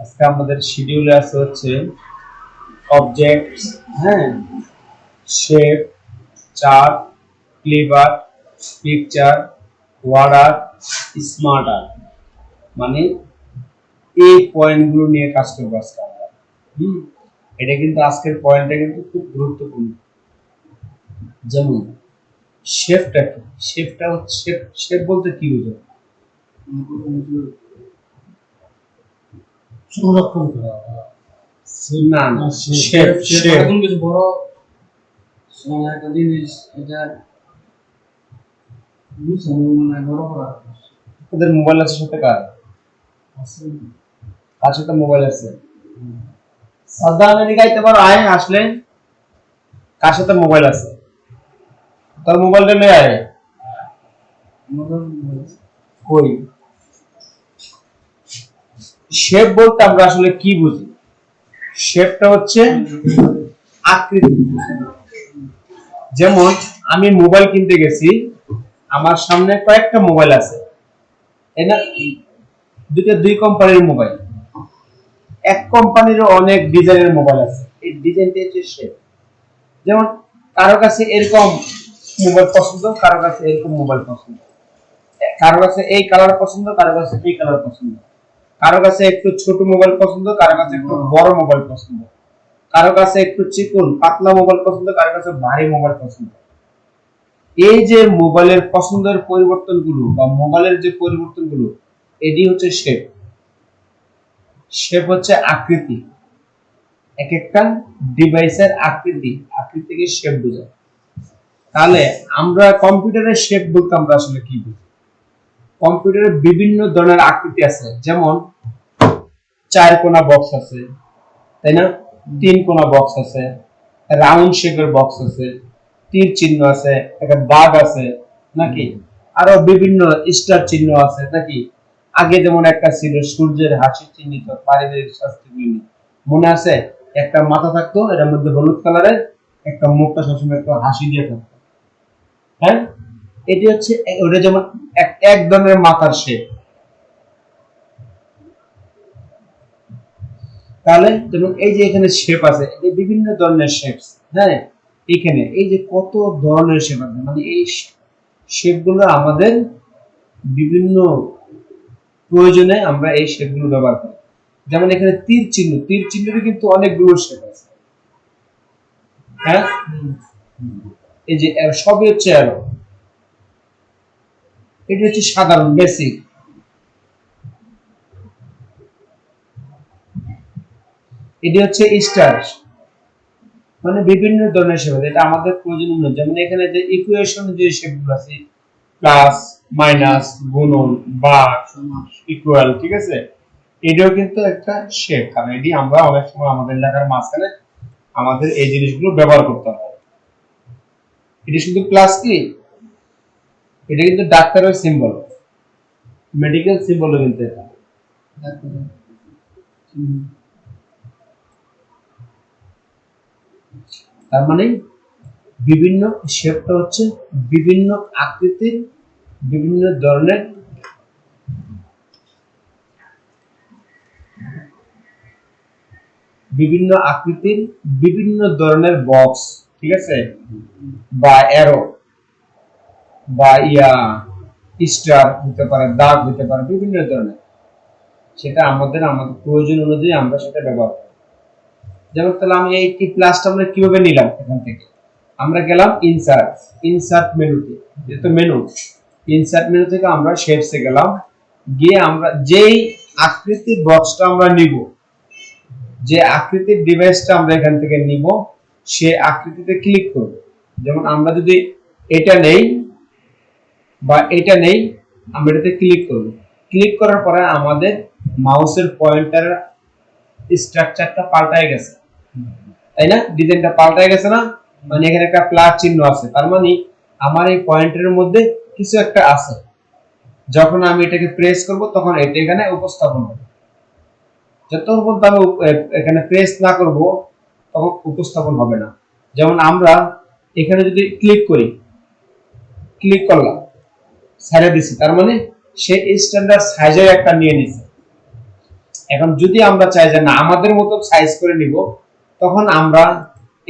আজকে আমাদের শিডিউলে আছে হচ্ছে অবজেক্টস, হ্যাঁ, shape, chart, clever, picture, word art, smart art. মানে এই পয়েন্টগুলো নিয়ে কাজ করবো আজকে আমরা। হুম এটা কিন্তু আজকের পয়েন্টটা কিন্তু খুব গুরুত্বপূর্ণ। যেমন শেপটা কি? শেপটা হচ্ছে শেপ বলতে কি বুঝো? সংরক্ষণ করা না না, শেপ শেপ এরকম কিছু বড় একটা জিনিস এটা মানে বড় করা ওদের মোবাইল আছে সাথে? কার আছে। কার সাথে মোবাইল আছে? সাদ্দাম আমেরিকাইতে পারো আয় আসলে। কার সাথে মোবাইল আছে? তোর মোবাইলটা নিয়ে আয়। কই? শেপ বলতে আমরা আসলে কি বুঝি? শেপটা হচ্ছে আকৃতি। যেমন আমি মোবাইল কিনতে গেছি, আমার সামনে কয়েকটা মোবাইল আছে, তাই না? দুই কোম্পানির মোবাইল। এক কোম্পানির অনেক ডিজাইনের মোবাইল আছে, এই ডিজাইনটা হচ্ছে শেপ। যেমন কারো কাছে এরকম মোবাইল পছন্দ, কারো কাছে এরকম মোবাইল পছন্দ, কারো কাছে এই কালার পছন্দ, কারো কাছে এই কালার পছন্দ, কারো কাছে একটু ছোট মোবাইল পছন্দ, কারো কাছে একটু বড় মোবাইল পছন্দ, কারো কাছে একটু চিকন পাতলা মোবাইল পছন্দ, কারো কাছে ভারী মোবাইল পছন্দ। এই যে মোবাইলের পছন্দের পরিবর্তনগুলো বা মোবাইলের যে পরিবর্তনগুলো, এটি হচ্ছে শেপ। শেপ হচ্ছে আকৃতি, এক একটা ডিভাইসের আকৃতিকে শেপ বোঝায়। তাহলে আমরা কম্পিউটারের শেপ বলতে আমরা আসলে কি বুঝি? কম্পিউটারের বিভিন্ন ধরনের আকৃতি আছে, যেমন চার কোণা বক্স আছে, তাই না? তিন কোণা বক্স আছে, রাউন্ড শেপের বক্স আছে, তীর চিহ্ন আছে, একটা দাগ আছে, নাকি আরো বিভিন্ন স্টার চিহ্ন আছে, নাকি আগে যেমন একটা ছিল সূর্যের হাসি চিহ্নিত পারিবারিক স্বাস্থ্য ক্লিনিক, মনে আছে? একটা মাথা থাকতো, এটার মধ্যে হলুদ কালারের, একটা মুখটা সবসময় একটু হাসি দিয়ে থাকতো, হ্যাঁ? এটি হচ্ছে ওটা যেমন এক ধরনের মাথার শেপ। তাহলে যেমন এই যে এখানে শেপ আছে, এই বিভিন্ন ধরনের শেপস, হ্যাঁ, এখানে এই যে কত ধরনের শেপ আছে, মানে এই শেপগুলো আমাদের বিভিন্ন প্রয়োজনে আমরা এই শেপগুলো ব্যবহার করি। যেমন এখানে তীর চিহ্নের কিন্তু অনেকগুলো শেপ আছে, হ্যাঁ। এই যে সবই হচ্ছে অ্যারো, এটি হচ্ছে সাধারণ বেসিক। এটি হচ্ছে স্টার, মানে বিভিন্ন ধরনের শেপ আছে, এটা আমাদের প্রয়োজন অনুযায়ী। যেমন এখানে যে ইকুয়েশন যে শেপগুলো আছে, প্লাস মাইনাস গুণন ভাগ ইকুয়াল, ঠিক আছে, এটাও কিন্তু একটা শেপ। কারণ এটি আমরা অনেক সময় আমাদের লেখার মাঝখানে আমাদের এই জিনিসগুলো ব্যবহার করতে হয়। এটি শুধু প্লাস কি, এটা কিন্তু ডাক্তারের সিম্বল, মেডিকেল সিম্বলও কিন্তু এটা। তার মানে বিভিন্ন শেপটা হচ্ছে বিভিন্ন আকৃতির, বিভিন্ন ধরনের, বিভিন্ন আকৃতির বিভিন্ন ধরনের বক্স, ঠিক আছে, বা অ্যারো বা স্টার হতে পারে, দাগ হতে পারে, বিভিন্ন ধরনের। সেটা আমাদের প্রয়োজন অনুযায়ী আমরা সেটা ব্যবহার করি। যেমন তাহলে আমি এই প্লাসটা আমরা কিভাবে নিলাম? এখান থেকে আমরা গেলাম ইনসার্ট মেনুতে, যেহেতু মেনু, ইনসার্ট মেনু থেকে আমরা শেপসে গেলাম, গিয়ে আমরা যেই আকৃতির বক্সটা আমরা নিব, যে আকৃতির ডিভাইসটা আমরা এখান থেকে নিব, সে আকৃতিতে ক্লিক করব। যেমন আমরা যদি এটা নেই বা এটা নেই, আমরা এটাতে ক্লিক করব। ক্লিক করার পরে আমাদের মাউসের পয়েন্টার স্ট্রাকচারটা পাল্টায় গেছে, তাই না? ডিজাইনটা পাল্টায় গেছে না? মানে এখানে একটা প্লাস চিহ্ন আছে, তার মানে আমার এই পয়েন্টারের মধ্যে কিছু একটা আছে। যখন আমি এটাকে প্রেস করব তখন এটা এখানে উপস্থাপন হবে। যতক্ষণ আমি এখানে প্রেস না করব তখন উপস্থাপন হবে না। যেমন আমরা এখানে যদি ক্লিক করলাম, ছেড়ে দিছি, তার মানে সে স্ট্যান্ডার্ড সাইজের একটা নিয়ে নিছে। এখন যদি আমরা চাই যে না আমাদের মতো সাইজ করে নিব, তখন আমরা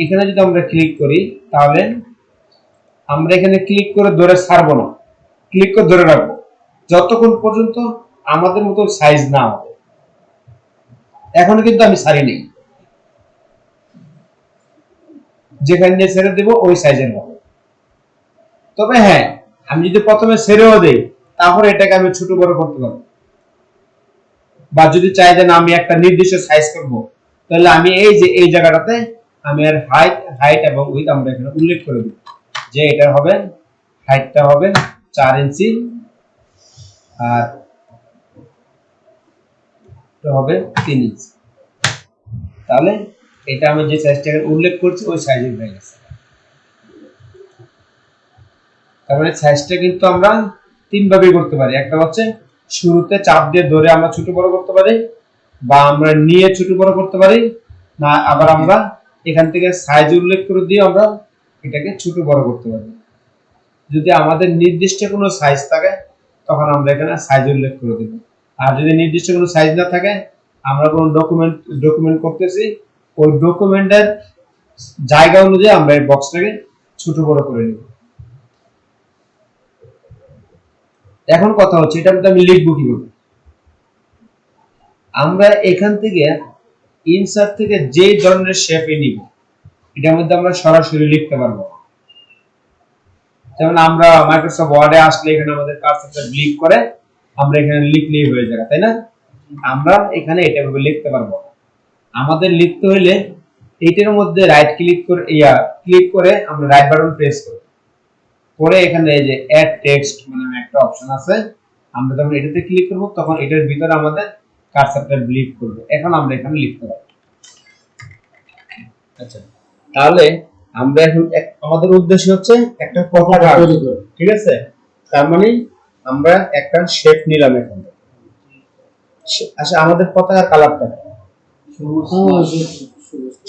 এখানে যদি আমরা ক্লিক করি, তাহলে আমরা এখানে ক্লিক করে ধরে ছাড়বো না, ক্লিক করে ধরে রাখবো যতক্ষণ পর্যন্ত আমাদের মতো সাইজ না হবে। এখনো কিন্তু আমি ছাড়ি নেই, যেখানে ছেড়ে দেব ওই সাইজের হবে। তবে হ্যাঁ, আমি যদি প্রথমে ছেড়েও দেই, তারপরে এটাকে আমি ছোট বড় করতে পারবো, বা যদি চাই যে না আমি একটা নির্দিষ্ট সাইজ করব, তাহলে আমি এই যে এই জায়গাটাতে আমি এর হাইট এবং উইথ আমরা এখানে উল্লেখ করে দিব যে এটা হবে, হাইটটা হবে 4 ইঞ্চি আর এটা হবে 3 ইঞ্চি। তাহলে এটা আমি যে সাইজটাকে উল্লেখ করছি ওই সাইজের হয়ে গেছে। তারপরে সাইজটা কিন্তু আমরা তিন ভাবে করতে পারি। একটা হচ্ছে শুরুতে চাপ দিয়ে ধরে আমরা ছোট বড় করতে পারি, বা আমরা নিয়ে ছোট বড় করতে পারি, না আবার আমরা এখান থেকে সাইজ উল্লেখ করে দিয়ে আমরা এটাকে ছোট বড় করতে পারি। যদি আমাদের নির্দিষ্ট কোনো সাইজ থাকে তখন আমরা এখানে সাইজ উল্লেখ করে দেব, আর যদি নির্দিষ্ট কোনো সাইজ না থাকে, আমরা কোনো ডকুমেন্ট করতেছি, ওই ডকুমেন্টের জায়গা অনুযায়ী আমরা এই বক্সটাকে ছোট বড় করে নেব। এখন কথা হচ্ছে এটা আমি লিখবো কিভাবে। আমরা এখান থেকে ইনসার্ট থেকে যে ধরনের শেপে নিব, এটার মধ্যে আমরা সরাসরি লিখতে পারবো। যেমন আমরা মাইক্রোসফট ওয়ার্ডে আসলে এখানে আমাদের কার্সরটা ক্লিক করে আমরা এখানে লিখলেই হয়ে যাবে, তাই না? আমরা এখানে এটা ভাবে লিখতে পারবো। আমাদের লিখতে হলে এইটার মধ্যে রাইট ক্লিক করে আমরা রাইট বাটন প্রেস করব, পরে এখানে এই যে অ্যাড টেক্সট মানে একটা অপশন আছে, আমরা যখন এটাতে ক্লিক করব তখন এটার ভিতরে আমাদের কার্সরটা ক্লিক করবে। এখন আমরা এখানে লিখতে পারবো। আচ্ছা, তাহলে আমরা এখন আমাদের উদ্দেশ্য হচ্ছে একটা পতাকা তৈরি করব, ঠিক আছে? তার মানে আমরা একটা শেপ নিলাম এখন। আচ্ছা, আমাদের পতাকার কালারটা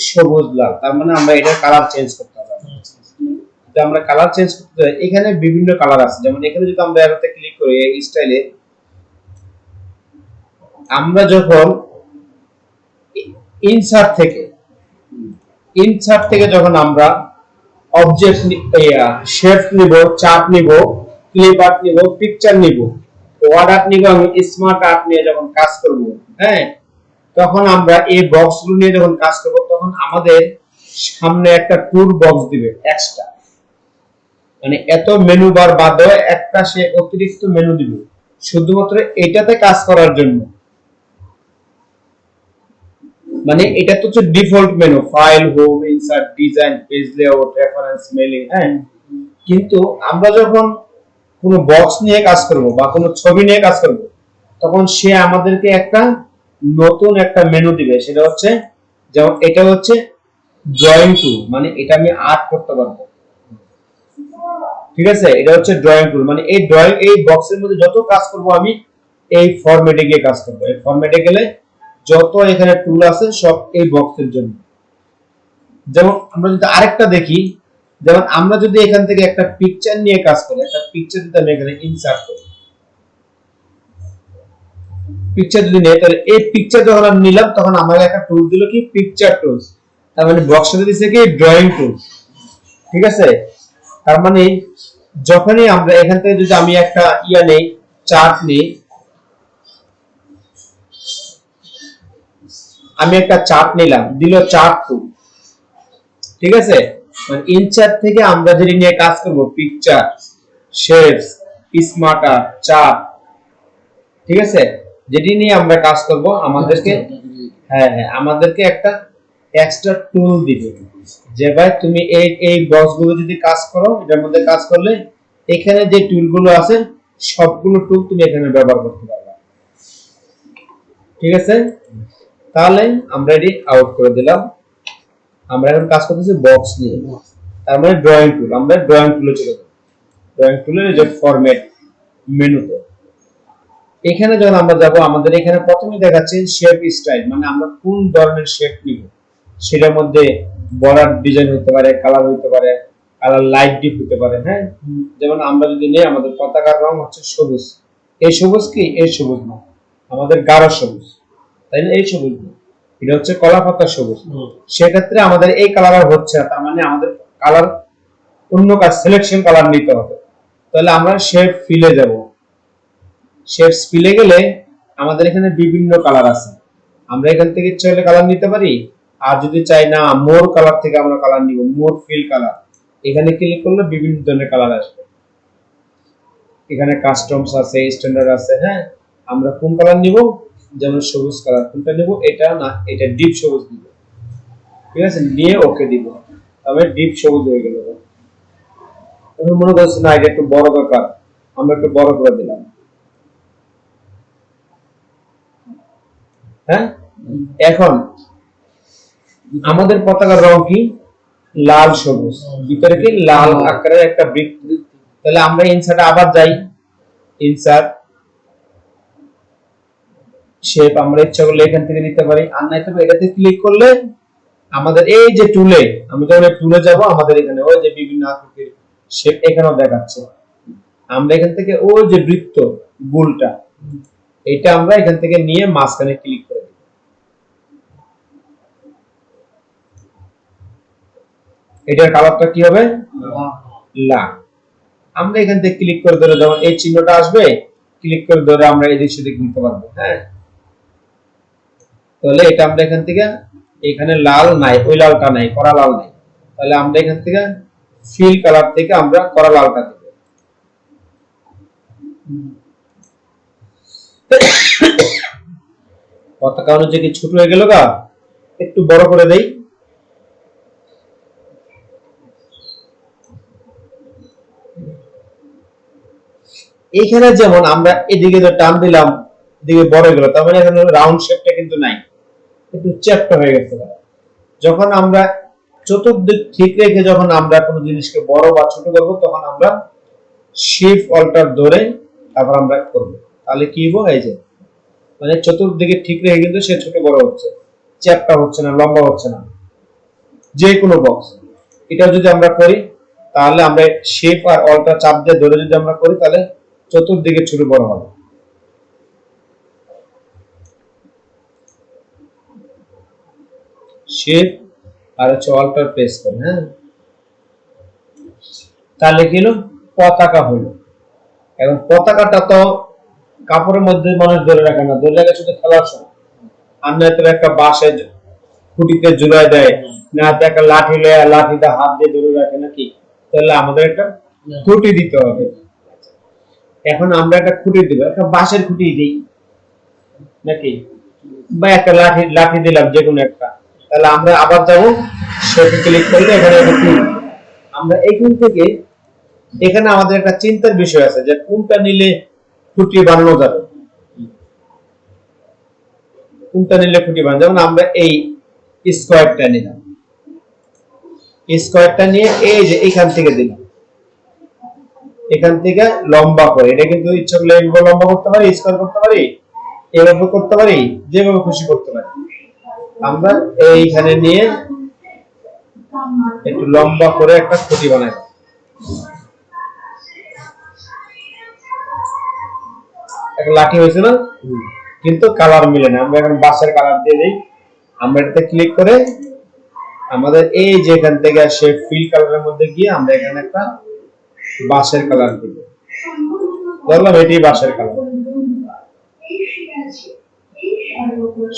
সবুজ লাল, তার মানে আমরা এটার কালার চেঞ্জ করতে হবে। যদি আমরা কালার চেঞ্জ করতে চাই, এখানে বিভিন্ন কালার আছে। যেমন এখানে যদি আমরা এটাতে ক্লিক করি এই স্টাইলে, আমরা যখন ইনসার্ট থেকে যখন আমরা অবজেক্ট শেপ নিব, চার্ট নিব, ক্লিপ আর্ট নিব, পিকচার নিব, ওয়ার্ড আর্ট নিব, আমি স্মার্ট আর্ট নিয়ে যখন কাজ করব, হ্যাঁ, তখন আমরা এই বক্সগুলো নিয়ে যখন কাজ করব, তখন আমাদের সামনে একটা টুল বক্স দিবে এক্সট্রা, মানে এত মেনু বার বাদে একটা সে অতিরিক্ত মেনু দিবে শুধুমাত্র এটাতে কাজ করার জন্য। মানে এটা তো হচ্ছে default menu, file, home, insert, design, page layout, reference, mailing, হ্যাঁ। কিন্তু আমরা যখন কোনো বক্স নিয়ে কাজ করব বা কোনো ছবি নিয়ে কাজ করব, তখন সে আমাদেরকে একটা নতুন একটা মেনু দিবে। সেটা হচ্ছে, যেমন এটা হচ্ছে ড্রয়িং টুল, মানে এটা আমি আর্ট করতে পারবো, ঠিক আছে? এটা হচ্ছে ড্রয়িং টুল, মানে এই বক্সের মধ্যে যত কাজ করব আমি এই ফরম্যাটে গিয়ে কাজ করব। এই ফরম্যাটে গেলে যত এখানে টুল আছে সব এই বক্সের জন্য। যেমন আমরা যদি আরেকটা দেখি, যেমন আমরা যদি এখান থেকে একটা পিকচার নিয়ে কাজ করি, একটা পিকচার যদি আমি এখানে ইনসার্ট করি, পিকচার যদি নেই, তাহলে এই পিকচার যখন আমি নিলাম তখন আমাকে একটা টুল দিল কি, পিকচার টুলস। তার মানে বক্সটা দিছে কি, ড্রয়িং টুল, ঠিক আছে? তার মানে যখনই আমরা এখান থেকে যদি আমি একটা নেই, চার্ট নেই, আমি একটা চার্ট নিলাম, দিল চার্ট টুল, ঠিক আছে? মানে ইনচার্ট থেকে আমরা যেটা নিয়ে কাজ করব, picture, shapes, smart art, chart, ঠিক আছে? যেটি নিয়ে আমরা কাজ করব, আমাদেরকে আমাদেরকে একটা এক্সট্রা টুল দিবে যে ভাই তুমি এই বক্সগুলো যদি কাজ করো, এটার মধ্যে কাজ করলে এখানে যে টুলগুলো আছে সবগুলো টুল তুমি এখানে ব্যবহার করতে পারবে, ঠিক আছে? তাহলে আমরা এটি আউট করে দিলাম। আমরা এখন কাজ করতেছি বক্স নিয়ে, তার মানে ড্রয়িং টুল। আমরা ড্রয়িং টুলে চলে যাব, ড্রয়িং টুলের যে ফরম্যাট মেনুতে এখানে যখন আমরা যাব, আমাদের এখানে প্রথমে দেখাচ্ছে শেপ স্টাইল, মানে আমরা কোন ধরনের শেপ নিব। সেটার মধ্যে বর্ডার ডিজাইন হতে পারে, কালার হতে পারে, কালার লাইট ডিপ হতে পারে, হ্যাঁ। যেমন আমরা যদি নেই, আমাদের পতাকার রং হচ্ছে সবুজ, এই সবুজ কি, এই সবুজ না, আমাদের গাঢ় সবুজ, তাই না? এই সবুজ না, এটা হচ্ছে কলা পাতা সবুজ। সেক্ষেত্রে আমাদের এই কালার হচ্ছে না, তার মানে আমাদের কালার অন্য কাজ সিলেকশন কালার নিতে হবে। তাহলে আমরা শেড ফিলে যাব। শেডস ফিলে গেলে আমাদের এখানে বিভিন্ন কালার আছে, আমরা এখান থেকে ইচ্ছা হলে কালার নিতে পারি। আর যদি চাই না মোর কালার থেকে আমরা কালার নিব, মোর ফিল কালার, এখানে ক্লিক করলে বিভিন্ন ধরনের কালার আসবে। এখানে কাস্টমস আছে, স্ট্যান্ডার্ড আছে। হ্যাঁ, আমরা কোন কালার নিব? যেমন সবুজ কালার। কোনটা নিব? এটা না, এটা ডিপ সবুজ নিব। ঠিক আছে, নিয়ে ওকে দিব, তবে ডিপ সবুজ হয়ে গেল। তুমি মনে করছো না এটা একটু বড় দরকার, আমরা একটু বড় করে দিলাম। হ্যাঁ, এখন আমাদের পতাকার রং কি? লাল সবুজ, ভিতরে কি লাল আকারের একটা বৃত্ত। তাহলে আমরা ইনসার্টে আবার যাই, ইনসার্ট শেপ, আমরা ইচ্ছা করলে এখান থেকে নিতে পারি, আর নাই তবে এটাতে ক্লিক করলে আমাদের এই যে টুলে, আমরা যখন টুলে যাব আমাদের এখানে ওই যে বিভিন্ন আকৃতির শেপ এখানেও দেখাচ্ছে। আমরা এখান থেকে ওই যে বৃত্ত গোলটা, এটা আমরা এখান থেকে নিয়ে মাঝখানে ক্লিক করে দেব। এটার কালারটা কি হবে? লাল। আমরা এখান থেকে ক্লিক করে ধরে যখন এই চিহ্নটা আসবে, ক্লিক করে ধরে আমরা এদিক সেদিক নিতে পারবো। হ্যাঁ, তাহলে এটা আমরা এখান থেকে, এখানে লাল নাই, ওই লালটা নাই, কড়া লাল নাই, তাহলে আমরা এখান থেকে ফিল কালার থেকে আমরা কড়া লালটা দেব। পতাকা অনুযায়ী ছোট হয়ে গেল গা, একটু বড় করে দেই। এইখানে যেমন আমরা এদিকে তো টান দিলাম, এদিকে বড় গেল, তার মানে এখানে রাউন্ড শেপটা কিন্তু নাই, একটু চ্যাপ্টা হয়ে গেছে। যখন আমরা চতুর্দিক ঠিক রেখে যখন আমরা কোনো জিনিসকে বড় বা ছোট করব, তখন আমরা শিফট অল্টার ধরে তারপর আমরা করব। তাহলে কি হবে? এই যে মানে চতুর্দিকে ঠিক রেখে কিন্তু সে ছোট বড় হচ্ছে, চ্যাপ্টা হচ্ছে না, লম্বা হচ্ছে না। যে কোনো বক্স এটা যদি আমরা করি, তাহলে আমরা শিফট আর অল্টার চাপ দিয়ে ধরে যদি আমরা করি, তাহলে চতুর্দিকে ছোট বড় হবে। শিফট আর হচ্ছে অল্টার প্রেস করি। হ্যাঁ, তাহলে কি হলো? পতাকা হলো। এখন পতাকাটা তো কাপড়ের মধ্যে মানুষ ধরে রাখে না, ধরে রাখে শুধু খেলার সময়। আর নয়তো একটা বাঁশে খুঁটিতে ঝুলাই দেয়, না তো একটা লাঠি লয়ে লাঠিটা হাত দিয়ে ধরে রাখে নাকি। তাহলে আমাদের একটা খুঁটি দিতে হবে। এখন আমরা একটা খুঁটি দিব, একটা বাঁশের খুঁটি দিই নাকি, বা একটা লাঠি লাঠি দিলাম যে কোনো একটা। তাহলে আমরা আবার যাবো, সেটা ক্লিক করলে এখানে আমরা এইখান থেকে, এখানে আমাদের একটা চিন্তার বিষয় আছে যে কোনটা নিলে খুঁটি বানানো যাবে, কোনটা নিলে খুঁটি বানানো। যেমন আমরা এই স্কোয়ারটা নিলাম, স্কোয়ারটা নিয়ে এই যে এখান থেকে দিলাম, এখান থেকে লম্বা করে, এটা কিন্তু ইচ্ছা করলে এইভাবে লম্বা করতে পারি, স্কোয়ার করতে পারি, এভাবে করতে পারি, যেভাবে খুশি করতে পারি। আমরা এইখানে নিয়ে একটু লম্বা করে একটা খুঁটি বানাই। একটা লাঠি হয়েছে না, কিন্তু কালার মিলে না। আমরা এখন বাঁশের কালার দিয়ে দিই। আমরা এটাতে ক্লিক করে আমাদের এই যে এখান থেকে আসে ফিল কালারের মধ্যে গিয়ে আমরা এখানে একটা বাঁশের কালার দিব। ধরলাম এটি বাঁশের কালার,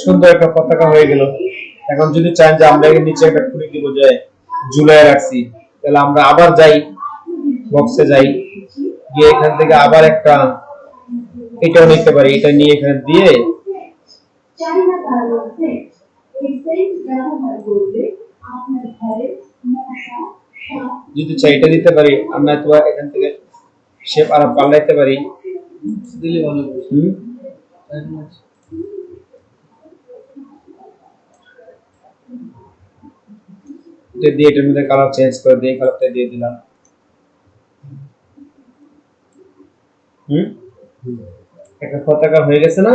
সুন্দর একটা পতাকা হয়ে গেল। এখন যদি চান যে আমরা এর নিচে একটা খুঁটি দিব, যে ঝুলাই রাখছি, তাহলে আমরা আবার যাই, বক্সে যাই, গিয়ে এখান থেকে আবার একটা এটাও নিতে পারি, এটা নিয়ে এখানে দিয়ে যদি চাই এটা দিতে পারি। আমরা তো এখান থেকে শেপ আরো পাল্টাইতে পারি, দিলে ভালো হবে। দিয়ে এটার মধ্যে কালার চেঞ্জ করে দিয়ে কালারটা দিয়ে দিলাম। একটা পতাকা হয়ে গেছে না?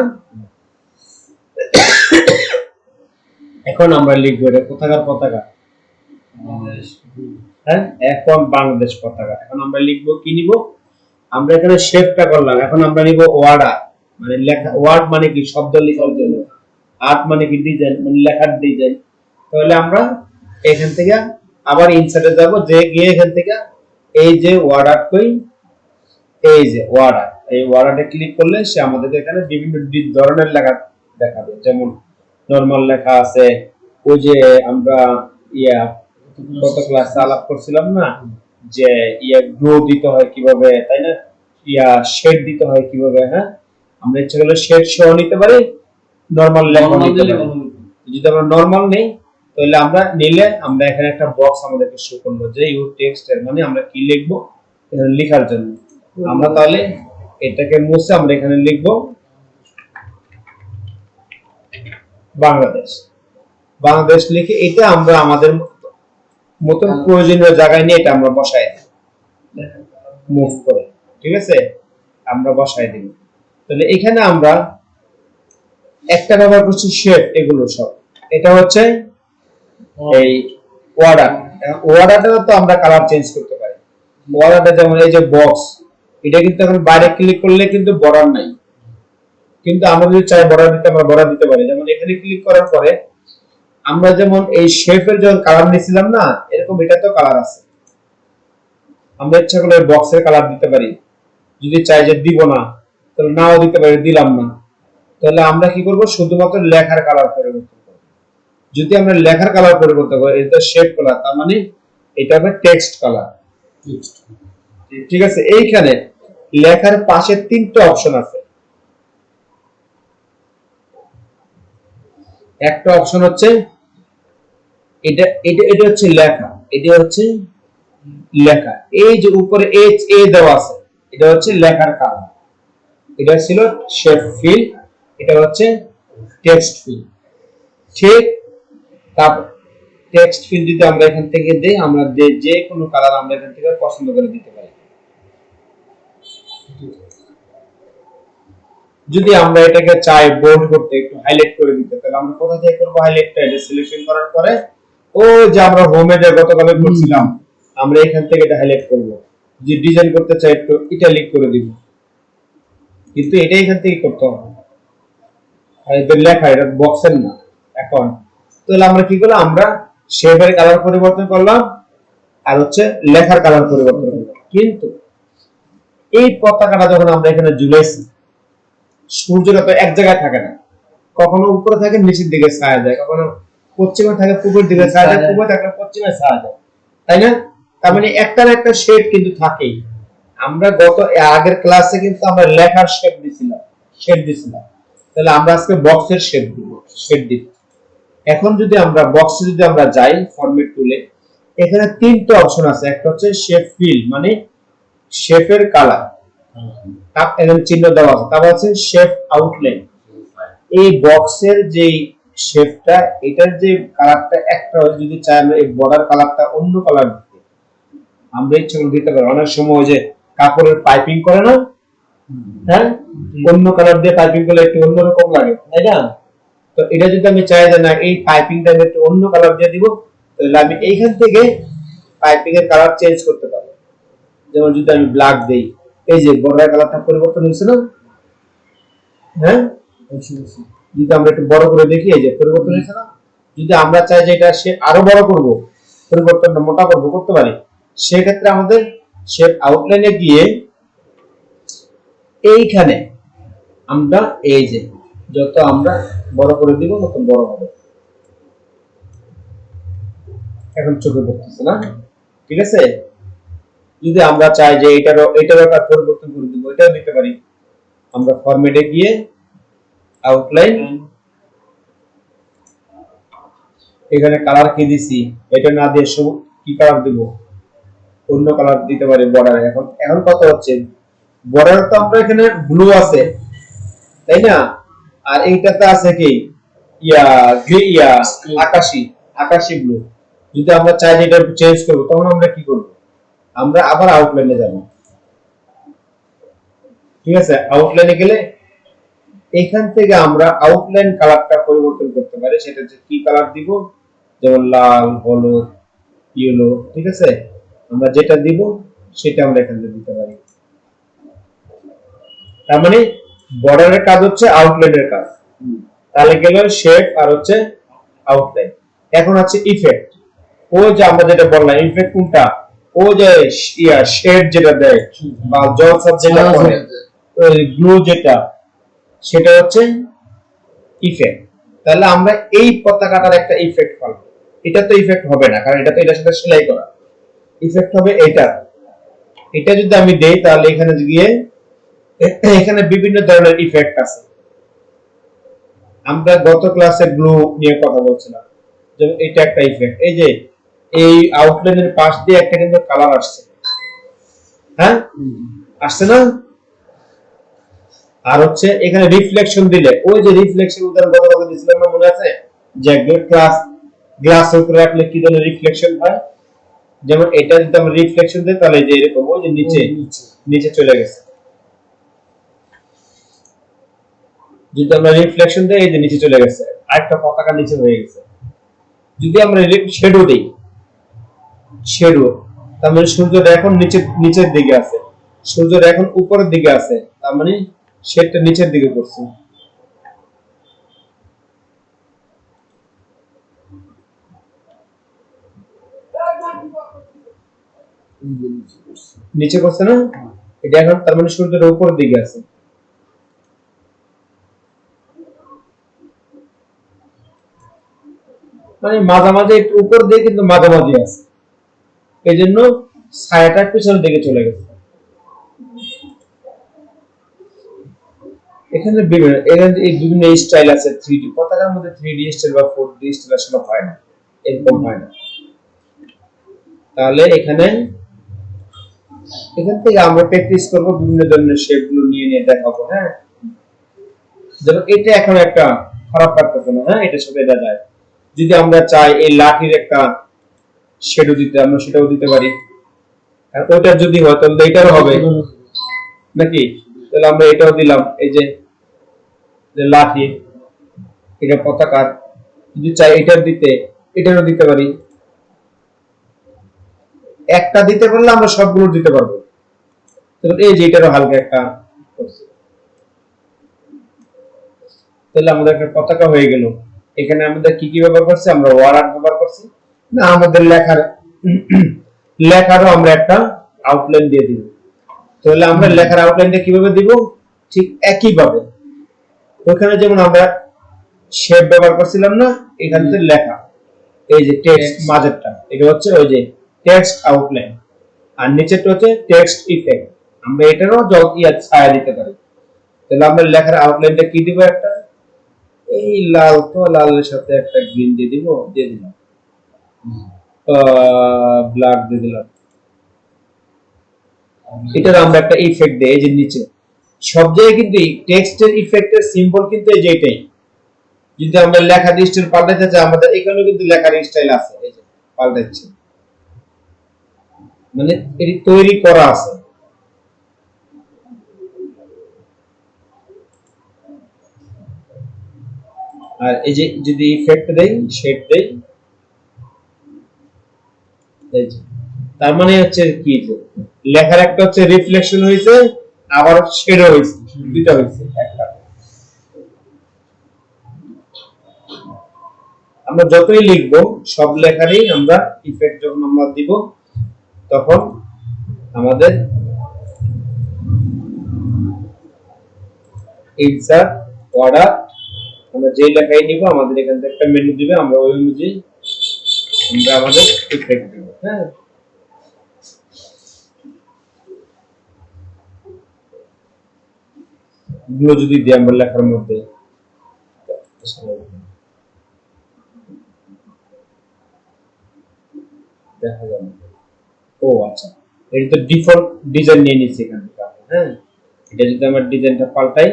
এখন আমরা লিখবো এটা কোথাকার পতাকা। হ্যাঁ, এখন বাংলাদেশ পতাকা। এখন আমরা লিখবো কি নিব? আমরা এখানে শেপটা করলাম, এখন আমরা নিব ওয়ার্ড। মানে লেখা, ওয়ার্ড মানে কি? শব্দ লেখার জন্য। আর্ট মানে কি ডিজাইন, মানে লেখার ডিজাইন। তাহলে আমরা এখান থেকে আবার ইনসার্টে যাব, যে গিয়ে এখান থেকে এই যে ওয়ার্ড আর্ট কই, এই যে ওয়ার্ড আর্ট, এই ওয়ার্ড আর্টে ক্লিক করলে সে আমাদের এখানে বিভিন্ন ধরনের লেখা দেখাবে। যেমন নরমাল লেখা আছে, ওই যে আমরা ইয়া গত ক্লাসে আলাপ করছিলাম না, যে ইয়া গ্লো দিতে হয় কিভাবে, তাই না, ইয়া শেড দিতে হয় কিভাবে। হ্যাঁ, আমরা ইচ্ছা করলে শেড সহ নিতে পারি, নরমাল লেখা নিতে পারি। যদি আমরা নরমাল নেই তাহলে আমরা নিলে আমরা এখানে একটা বক্স আমাদেরকে শো করলো যে ইউ টেক্সট, এর মানে আমরা কি লিখবো এখানে লেখার জন্য। আমরা তাহলে এটাকে মুছে আমরা এখানে লিখবো বাংলাদেশ। বাংলাদেশ লিখে এটা আমরা আমাদের মতন প্রয়োজনীয় জায়গায় নিয়ে এটা আমরা বসাই মুভ করে, ঠিক আছে, আমরা বসাই দিব। তাহলে এখানে আমরা একটা ব্যবহার করছি শেপ, এগুলো সব। এটা হচ্ছে এই ওয়ার্ডার। ওয়ার্ডারটা তো আমরা কালার চেঞ্জ করতে পারি। ওয়ার্ডারটা যেমন এই যে বক্স, এটা কিন্তু এখন বাইরে ক্লিক করলে কিন্তু বর্ডার নাই, কিন্তু আমরা যদি চাই বর্ডার দিতে আমরা বর্ডার দিতে পারি। যেমন এখানে ক্লিক করার পরে আমরা যেমন এই শেপের যখন কালার নিয়েছিলাম না, এরকম এটা তো কালার আছে, আমরা ইচ্ছা করলে বক্সের কালার দিতে পারি। যদি চাই যে দিব না তাহলে নাও দিতে পারি, দিলাম না। তাহলে আমরা কি করব, শুধুমাত্র লেখার কালার পরিবর্তন করব। যদি আমরা লেখার কালার পরিবর্তন করি, এটা শেপ কালার, তার মানে এটা হবে টেক্সট কালার। ঠিক আছে, এইখানে লেখার পাশে তিনটা অপশন আছে। একটা অপশন হচ্ছে এটা এটা এটা হচ্ছে লেখা, এটা হচ্ছে লেখা। এই যে উপরে এইচ এ দেওয়া আছে, এটা হচ্ছে লেখার কালার। এটা ছিল শেপ ফিল, এটা হচ্ছে টেক্সট ফিল। ঠিক, তারপর টেক্সট ফিল যদি আমরা এখান থেকে দেই, আমরা যে কোনো কালার আমরা এখান থেকে পছন্দ করে দিতে পারি। যদি আমরা এটাকে চাই বোল্ড করতে, একটু হাইলাইট করে দিতে, তাহলে আমরা কোথা থেকে করব হাইলাইটটা? এটা সিলেকশন করার পরে ও যে আমরা হোমে যে গতকালে করছিলাম, আমরা এখান থেকে এটা হাইলাইট করব। যে ডিজাইন করতে চাই একটু ইটালিক করে দিব, কিন্তু এটা এখান থেকে করতে হবে। আর এটা লেখা, এটা বক্সের না। এখন তাহলে আমরা কি করলাম, আমরা শেপের কালার পরিবর্তন করলাম আর হচ্ছে লেখার কালার পরিবর্তন করলাম। কিন্তু এই পতাকাটা যখন আমরা এখানে ঝুলাইছি, সূর্যটা তো এক জায়গায় থাকে না, কখনো উপরে থাকে নিচের দিকে ছায়া যায়, কখনো পশ্চিমে থাকে পূবের দিকে ছায়া যায়, পূবে থাকলে পশ্চিমে ছায়া যায়, তাই না? তার মানে একটা না একটা শেড কিন্তু থাকেই। আমরা আগের ক্লাসে কিন্তু আমরা লেখার শেড দিছিলাম, তাহলে আমরা আজকে বক্সের শেড দিব। এখন যদি আমরা বক্সে যাই ফরম্যাট টুলে, এখানে তিনটা অপশন আছে। একটা হচ্ছে শেপ ফিল, মানে শেপের কালার, এখানে চিহ্ন দেওয়া আছে। তারপর আছে শেপ আউটলাইন, এই বক্সের যে শেপটা, এটার যে কালারটা একটা, যদি চাই আমরা এই বর্ডার কালারটা অন্য কালার দিতে, আমরা ইচ্ছা করে দিতে পারি। অনেক সময় যে কাপড়ের পাইপিং করে না, হ্যাঁ, অন্য কালার দিয়ে পাইপিং করলে একটু অন্যরকম লাগে, তাই না? তো এটা যদি আমি চাই যে না, এই পাইপিংটা আমি একটু অন্য কালার দিয়ে দিব, তাহলে আমি এইখান থেকে পাইপিং এর কালার চেঞ্জ করতে পারবো। যেমন যদি আমি ব্ল্যাক দেই, এই যে বর্ডার কালারটা পরিবর্তন হয়েছে না, হ্যাঁ, যদি আমরা একটু বড় করে দেখি, এই যে পরিবর্তন হয়েছে না। যদি আমরা চাই যে এটা সে আরো বড় করব, পরিবর্তনটা মোটা করব, করতে পারি। সেক্ষেত্রে আমাদের শেপ আউটলাইনে গিয়ে এইখানে আমরা এই যে যত আমরা বড় করে দিব তত বড় হবে। এখন চোখে পড়তেছে না, ঠিক আছে? যদি আমরা চাই যে এটারও একটা পরিবর্তন করে দিব, এটাও দিতে পারি। আমরা ফরম্যাটে গিয়ে আউটলাইন, এখানে কালার কি দিছি, এটা না দিয়ে সবুজ কি কালার দিব, অন্য কালার দিতে পারি বর্ডারে। এখন কত হচ্ছে, বর্ডার তো আমরা এখানে ব্লু আছে, তাই না? আর এইটাতে আছে কি আকাশি ব্লু। যদি আমরা চাই যে এটা চেঞ্জ করব, তখন আমরা কি করব, আমরা আবার আউটলাইনে যাব। ঠিক আছে, আউটলাইনে গেলে এখান থেকে আমরা আউটলাইন কালারটা পরিবর্তন করতে পারি। সেটা হচ্ছে কি কালার দিব, যেমন লাল, হলুদ, ইয়েলো, ঠিক আছে? আমরা যেটা দিব সেটা আমরা এখান থেকে দিতে পারি। তার মানে বর্ডারের কাজ হচ্ছে আউটলাইনের কাজ। তাহলে গেল শেপ আর হচ্ছে আউটলাইন। এখন আছে ইফেক্ট। ও যে আমরা যেটা বললাম ইফেক্ট কোনটা, ও যে শেড যেটা দেয় বা জলসাপ যেটা করে, ওই গ্লু যেটা, সেটা হচ্ছে ইফেক্ট। তাহলে আমরা এই পতাকাটার একটা ইফেক্ট পাবো। এটা তো ইফেক্ট হবে না, কারণ এটা তো এটার সাথে সেলাই করা। ইফেক্ট হবে এটা। এটা যদি আমি দেই তাহলে এখানে গিয়ে এখানে বিভিন্ন ধরনের ইফেক্ট আছে। আমরা গত ক্লাসে গ্লু নিয়ে কথা বলছিলাম, যেমন এটা একটা ইফেক্ট। এই যে এই আউটলাইনের পাশ দিয়ে একটা কিন্তু কালার আসছে, হ্যাঁ আসছে না? আর হচ্ছে এখানে রিফ্লেকশন দিলে, ওই যে রিফ্লেকশন উদাহরণ গত কথা দিয়েছিলাম না, মনে আছে? যে গ্লাসের উপরে রাখলে কি ধরনের রিফ্লেকশন হয়, যেমন এটা যদি আমরা রিফ্লেকশন দিই তাহলে যে এরকম ওই যে নিচে নিচে চলে গেছে। যদি আমরা রিফ্লেকশন দেই এই যে নিচে চলে গেছে, আরেকটা পতাকা নিচে হয়ে গেছে। যদি আমরা শ্যাডো দেই, শ্যাডো, তার মানে সূর্যটা এখন নিচের দিকে আছে, সূর্যটা এখন উপরের দিকে আছে, তার মানে শেডটা নিচের দিকে করছে। নিচে করছে না? এটা এখন তার মানে সূর্যটা উপরের দিকে আছে। মানে মাঝামাঝি একটু উপর দিয়ে কিন্তু মাঝামাঝি আছে, এই জন্য ছায়াটা পিছনের দিকে চলে গেছে। এখানে বিভিন্ন স্টাইল আছে। 3D পতাকার মধ্যে 3D স্টাইল বা 4D স্টাইল আসলে হয় না, এরকম হয় না। তাহলে এখান থেকে আমরা প্র্যাকটিস করব, বিভিন্ন ধরনের শেপ গুলো নিয়ে দেখাবো। হ্যাঁ, যেমন এটা এখন একটা খারাপ লাগতেছে না, হ্যাঁ এটার সাথে এটা যায়। যদি আমরা চাই এই লাঠির একটা শেডো দিতে, আমরা সেটাও দিতে পারি। আর ওইটা যদি হয় তাহলে এটারও হবে নাকি? তাহলে আমরা এটাও দিলাম, এই যে লাঠি, এটা পতাকা। যদি চাই এটার দিতে, এটারও দিতে পারি। একটা দিতে পারলে আমরা সবগুলো দিতে পারবো। এই যে এটারও হালকা একটা, তাহলে আমাদের একটা পতাকা হয়ে গেল। এখানে আমাদের কি কি ব্যবহার করছি? আমরা ওয়ার্ড ব্যবহার করছি না, আমাদের লেখারও আমরা একটা আউটলাইন দিয়ে দিব। তাহলে আমরা লেখার আউটলাইনটা কিভাবে দিব? ঠিক একই ভাবে ওখানে যেমন আমরা শেপ ব্যবহার করছিলাম না, এখানে তো লেখা, এই যে টেক্সট মাঝেরটা, এটা হচ্ছে ওই যে টেক্সট আউটলাইন, আর নিচেরটা হচ্ছে টেক্সট ইফেক্ট। আমরা এটারও ছায়া দিতে পারি। তাহলে আমরা লেখার আউটলাইনটা কি দিব? একটা এই লাল, তো লালের সাথে একটা গ্রিন দিয়ে দিলাম, ব্ল্যাক দিয়ে দিলাম। এটার আমরা একটা ইফেক্ট দেই, এই যে নিচে সব জায়গায় কিন্তু টেক্সটের ইফেক্টের সিম্বল কিন্তু এই যে এটাই। যদি আমরা লেখার স্টাইল পাল্টাতে চাই, আমাদের এখানেও কিন্তু লেখার স্টাইল আছে, এই যে পাল্টাচ্ছে, মানে এটি তৈরি করা আছে। আর এই যে যদি ইফেক্ট দেই, শেড দেই, এই যে তার মানে হচ্ছে কি, লেখার একটা হচ্ছে রিফ্লেকশন হয়েছে, আবার শেডও হয়েছে, দুইটা হয়েছে একটা। আমরা যতই লিখবো সব লেখারই আমরা ইফেক্ট যখন আমরা দিব, তখন আমাদের ইনসার্ট অর্ডার, আমরা যেই লেখাই নিব আমাদের এখান থেকে একটা মেনু দিবে, আমরা ওই অনুযায়ী আমরা আমাদের ইফেক্ট দিব। হ্যাঁ, গুলো যদি দিই আমরা লেখার মধ্যে, দেখা যাবে। ও আচ্ছা, এটা তো ডিফল্ট ডিজাইন নিয়ে নিচ্ছি এখান থেকে। হ্যাঁ, এটা যদি আমার ডিজাইনটা পাল্টাই,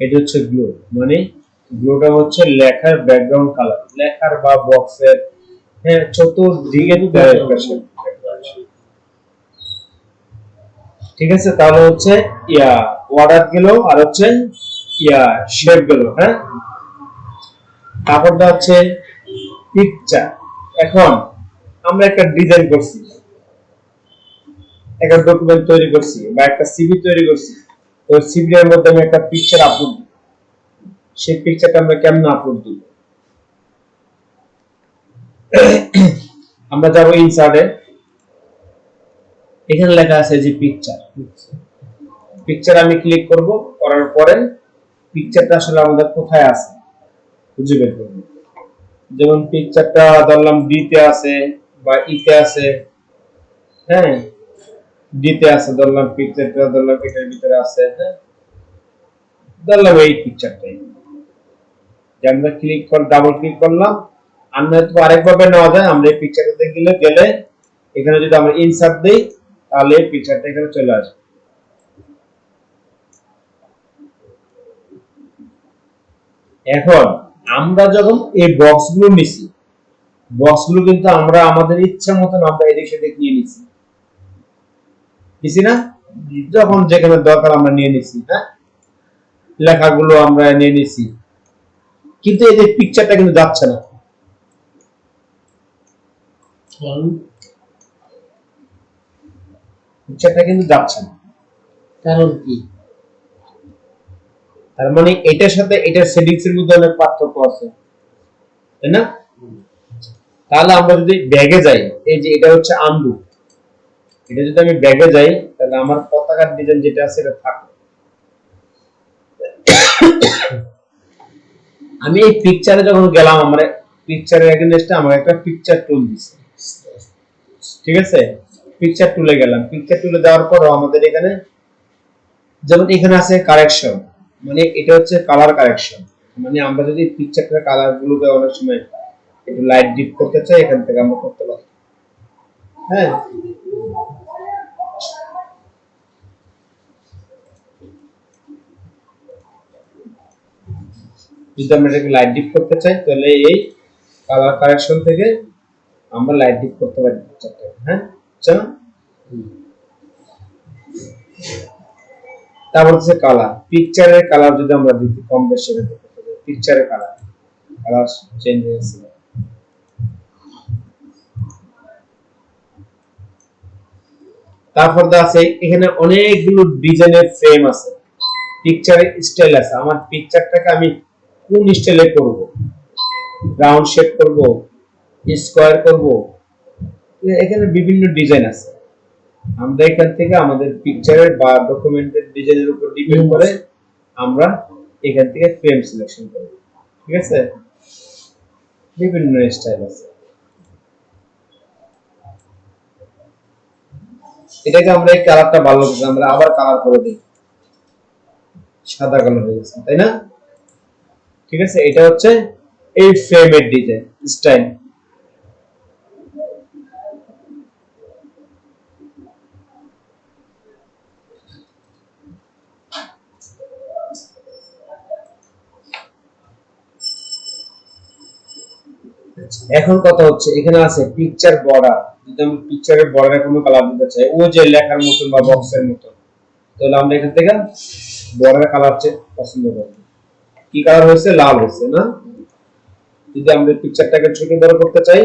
এটা হচ্ছে গ্লো, মানে গ্লোটা হচ্ছে লেখার ব্যাকগ্রাউন্ড কালার, লেখার বা বক্সের, হ্যাঁ চতুর্দিকে ঠিক আছে। তাহলে হচ্ছে অর্ডার গেল, আর হচ্ছে শেপ গেল। হ্যাঁ, তারপরটা হচ্ছে পিকচার। এখন আমরা একটা ডিজাইন করছি, একটা ডকুমেন্ট তৈরি করছি বা একটা সিভি তৈরি করছি, তো সিভির মধ্যে আমি একটা পিকচার আপলোড দিই, সেই পিকচারটা আমরা কেমন আপলোড দিব? আমরা যাবো ইনসার্টে, এখানে লেখা আছে যে পিকচার, পিকচার আমি ক্লিক করব, করার পরে পিকচারটা আসলে আমাদের কোথায় আছে খুঁজে বের করব। যেমন পিকচারটা ধরলাম ডি তে আছে বা ই তে আছে, হ্যাঁ ডি তে আছে, ধরলাম পিকচারটা ধরলাম এটার ভিতরে আছে, হ্যাঁ ধরলাম এই পিকচারটাই, যে আমরা ক্লিক করে ডাবল ক্লিক করলাম। আমরা তো আরেকভাবে নেওয়া যায়, আমরা এই পিকচারটাতে গেলে এখানে যদি আমরা ইনসার্ট দেই তাহলে এই পিকচারটা এখানে চলে আসবে। এখন আমরা যখন এই বক্সগুলো নিছি, বক্সগুলো কিন্তু আমরা আমাদের ইচ্ছা মতন আমরা এদিক সেদিক নিয়ে নিছি, না? যখন যেখানে দরকার আমরা নিয়ে নিছি, হ্যাঁ লেখাগুলো আমরা নিয়ে নিছি, কিন্তু এই যে পিকচারটা কিন্তু যাচ্ছে না। পিকচারটা কিন্তু যাচ্ছে না, কারণ কি? তার মানে এটার সাথে এটার সেটিংস এর মধ্যে অনেক পার্থক্য আছে, তাই না? তাহলে আমরা যদি ব্যাগে যাই, এই যে এটা হচ্ছে আনডু, এটা যদি আমি ব্যাগে যাই তাহলে আমার পতাকার ডিজাইন যেটা আছে এটা থাকবে। আমি এই পিকচারে যখন গেলাম, আমরা পিকচারের এগেইনস্টে আমার একটা পিকচার টুল দিছে, ঠিক আছে? পিকচার টুলে গেলাম, পিকচার টুলে যাওয়ার পর আমাদের এখানে যেমন এখানে আছে কারেকশন, মানে এটা হচ্ছে কালার কারেকশন, মানে আমরা যদি পিকচারের কালার গুলোকে অনেক সময় একটু লাইট ডিপ করতে চাই, এখান থেকে আমরা করতে পারি, হ্যাঁ যদি আমরা এটাকে লাইট ডিপ করতে চাই তাহলে এই কালার কারেকশন থেকে আমরা লাইট ডিপ করতে পারি পিকচারটাকে, হ্যাঁ চলো। তারপর হচ্ছে কালার, পিকচারের কালার যদি আমরা দিতে কম বেশি করতে পারি, পিকচারের কালার চেঞ্জ হয়ে গেছে। তারপর আছে এখানে অনেকগুলো ডিজাইনের ফ্রেম আছে, পিকচারের স্টাইল আছে, আমার পিকচারটাকে আমি কোন স্টাইলে করব, রাউন্ড শেপ করব, স্কয়ার করব, এখানে বিভিন্ন ডিজাইন আছে। আমরা এখান থেকে আমাদের পিকচারের বা ডকুমেন্টের ডিজাইনের উপর ডিপেন্ড করে আমরা এখান থেকে ফ্রেম সিলেকশন করব, ঠিক আছে? বিভিন্ন স্টাইল আছে। এটাকে আমরা এই কালারটা ভালো লাগছে, আমরা আবার কালার করে দিই, সাদা কালার হয়ে গেছে, তাই না? ঠিক আছে, এটা হচ্ছে এই ফ্রেমের ডিজাইন স্টাইল। এখন কথা হচ্ছে এখানে আছে পিকচার বর্ডার, যদি আমি পিকচারের বর্ডারে কোনো কালার দিতে চাই, ও যে লেখার মতন বা বক্সের মতন, তাহলে আমরা এখান থেকে বর্ডারের কালার পছন্দ করব। কি কালার হয়েছে? লাল হয়েছে না? যদি আমরা পিকচারটাকে ছোট বড় করতে চাই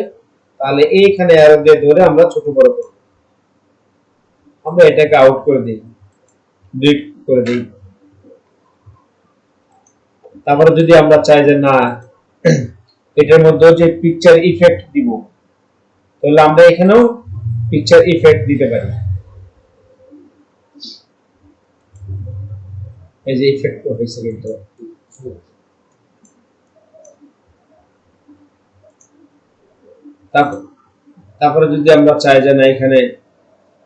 তাহলে এইখানে অ্যারো দিয়ে ধরে আমরা ছোট বড় করব, আমরা এটাকে আউট করে দিই, ডিলিট করে দিই। তারপরে যদি আমরা চাই যে না এটার মধ্যে যে পিকচার ইফেক্ট দিব, তাহলে আমরা এখানেও পিকচার ইফেক্ট দিতে পারি, এই যে ইফেক্ট হয়েছে কিন্তু। তারপরে যদি আমরা চাই যে না এখানে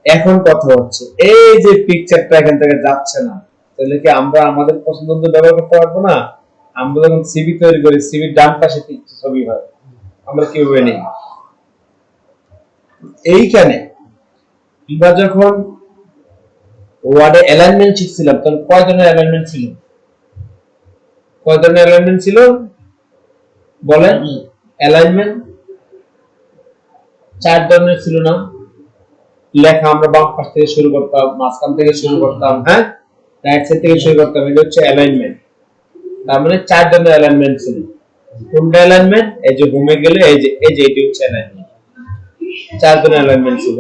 এখন কথা হচ্ছে এই যে পিকচারটা এখান থেকে যাচ্ছে না, তাহলে কি আমরা আমাদের পছন্দ মতো ব্যবহার করতে পারবো না? আমরা যখন সিভি তৈরি করি, সিভির ডান পাশে ছবি হয়, আমরা কিভাবে নেই? এইখানে আমরা যখন ওয়ার্ডে অ্যালাইনমেন্ট শিখছিলাম তখন কয় ধরনের অ্যালাইনমেন্ট ছিল? কয় ধরনের অ্যালাইনমেন্ট ছিল বলেন? অ্যালাইনমেন্ট 4 ধরনের ছিল না? লেখা আমরা বাম পাশ থেকে শুরু করতাম, মাঝখান থেকে শুরু করতাম, হ্যাঁ রাইট সাইড থেকে শুরু করতাম, এটা হচ্ছে অ্যালাইনমেন্ট। তার মানে 4 ধরনের অ্যালাইনমেন্ট ছিল। কোনটা অ্যালাইনমেন্ট? এই যে হোমে গেলে এই যে এটি হচ্ছে অ্যালাইনমেন্ট। চার ধরনের অ্যালাইনমেন্ট ছিল।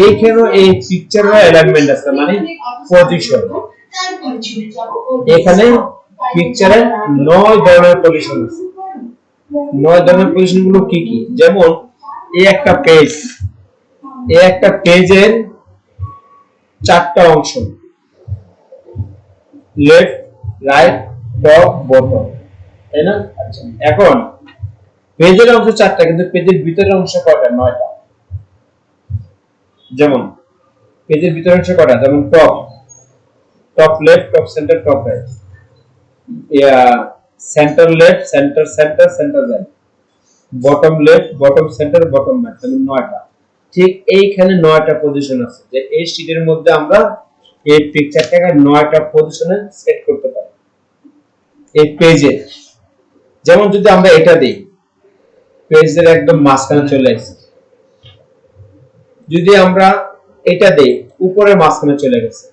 এইখানেও এই পিকচারের অ্যালাইনমেন্ট আছে, মানে পজিশন। এখানে পিকচারে 9 ধরনের পজিশন আছে। 9 ধরনের পজিশন গুলো কি কি? যেমন এই একটা পেজ, এই একটা পেজের 4টা অংশ, লেফট, রাইট, টপ, বটম, তাই না? আচ্ছা, এখন পেজের অংশ 4টা, কিন্তু পেজের ভিতরের অংশ কয়টা? 9টা। যেমন পেজের ভিতরের অংশ কয়টা? যেমন top, top left, top centre, top right, centre left, centre centre, centre right, bottom left, bottom centre, bottom right, মানে 9টা। ঠিক এইখানে 9টা পজিশন আছে, যে এই শীটের মধ্যে আমরা এই পিকচারটাকে 9টা পজিশনে সেট করতে পারি এই পেজে। যেমন যদি আমরা এটা দিই, পেজের একদম মাঝখানে চলে আসছে। যদি আমরা এটা দেই, উপরে মাঝখানে চলে গেছে।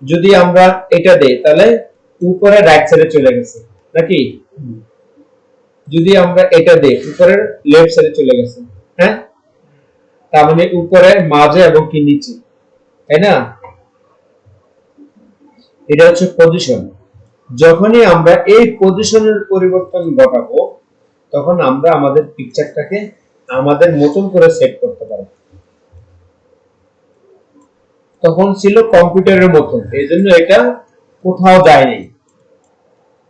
যদি আমরা এটা দেই, তাহলে উপরে রাইট সাইডে চলে গেছে, নাকি? যদি আমরা এটা দেই, উপরের লেফট সাইডে চলে গেছে। হ্যাঁ, তার মানে উপরে, মাঝে এবং কি নিচে, তাই না? এটা হচ্ছে পজিশন। যখনই আমরা এই পজিশনের পরিবর্তন ঘটাবো, তখন আমরা আমাদের পিকচারটাকে আমাদের মতন করে সেট করতে পারবো। তখন ছিল কম্পিউটারের মতন, এই জন্য এটা কোথাও যায়নি।